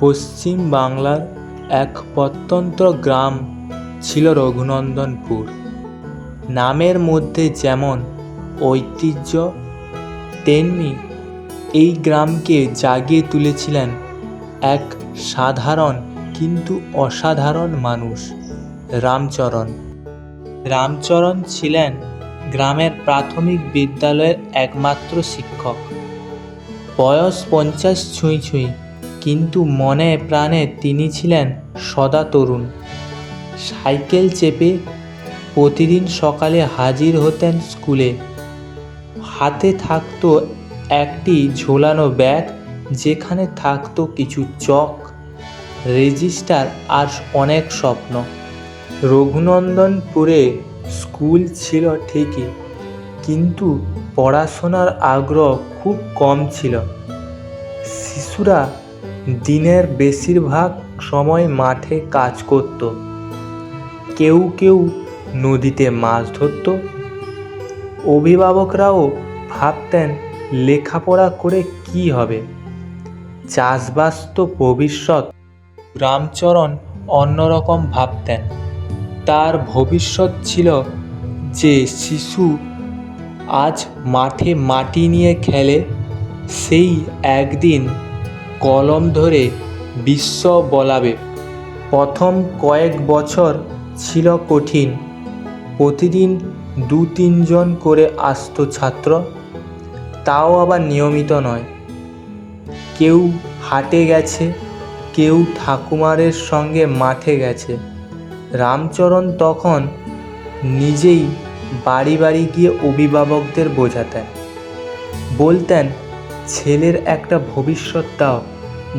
পশ্চিম বাংলার এক প্রত্যন্ত গ্রাম ছিল রঘুনন্দনপুর। নামের মধ্যে যেমন ঐতিহ্য, তেমনি এই গ্রামকে জাগিয়ে তুলেছিলেন এক সাধারণ কিন্তু অসাধারণ মানুষ, রামচরণ। রামচরণ ছিলেন গ্রামের প্রাথমিক বিদ্যালয়ের একমাত্র শিক্ষক। বয়স 50 ছুঁই ছুঁই, কিন্তু মনে প্রাণে তিনি ছিলেন সদা তরুণ। সাইকেল চেপে প্রতিদিন সকালে হাজির হতেন স্কুলে। হাতে থাকতো একটি ঝোলানো ব্যাগ, যেখানে থাকতো কিছু চক, রেজিস্টার আর অনেক স্বপ্ন। রঘুনন্দনপুরে স্কুল ছিল ঠিকই, কিন্তু পড়াশোনার আগ্রহ খুব কম ছিল। শিশুরা দিনের বেশিরভাগ সময় মাঠে কাজ করত, কেউ কেউ নদীতে মাছ ধরত। অভিভাবকরাও ভাবতেন লেখাপড়া করে কি হবে, চাষবাস তো ভবিষ্যৎ। রামচরণ অন্যরকম ভাবতেন। তার ভবিষ্যৎ ছিল যে শিশু আজ মাঠে মাটি নিয়ে খেলে, সেই একদিন কলম ধরে বিশ্ব বলাবে। প্রথম কয়েক বছর ছিল কঠিন। প্রতিদিন 2-3 জন করে আসতো ছাত্র, তাও আবার নিয়মিত নয়। কেউ হাটে গেছে, কেউ ঠাকুমারের সঙ্গে মাঠে গেছে। রামচরণ তখন নিজেই বাড়ি বাড়ি গিয়ে অভিভাবকদের বোঝাতেন, বলতেন ছেলের একটা ভবিষ্যৎ দাও,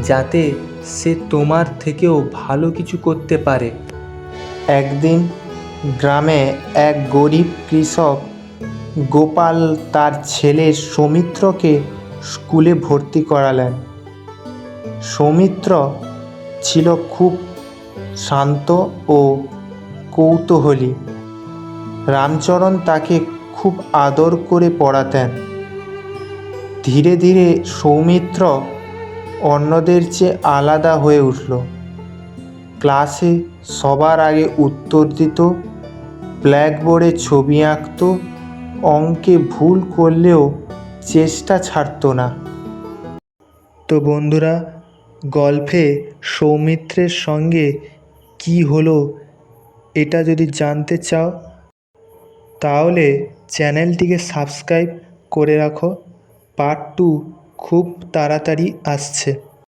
যাতে সে তোমার থেকেও ভালো কিছু করতে পারে। একদিন গ্রামে এক গরিব কৃষক গোপাল তার ছেলে সৌমিত্রকে স্কুলে ভর্তি করালেন। সৌমিত্র ছিল খুব শান্ত ও কৌতূহলী। রামচরণ তাকে খুব আদর করে পড়াতেন। ধীরে ধীরে সৌমিত্র অন্যদের চেয়ে আলাদা হয়ে উঠল। ক্লাসে সবার আগে উত্তর দিত, ব্ল্যাকবোর্ডে ছবি আঁকত, অঙ্কে ভুল করলেও চেষ্টা ছাড়ত না। তো বন্ধুরা, গল্পে সৌমিত্রের সঙ্গে কি হলো এটা যদি জানতে চাও, তাহলে চ্যানেলটিকে সাবস্ক্রাইব করে রাখো। পার্ট 2 খুব তাড়াতাড়ি আসছে।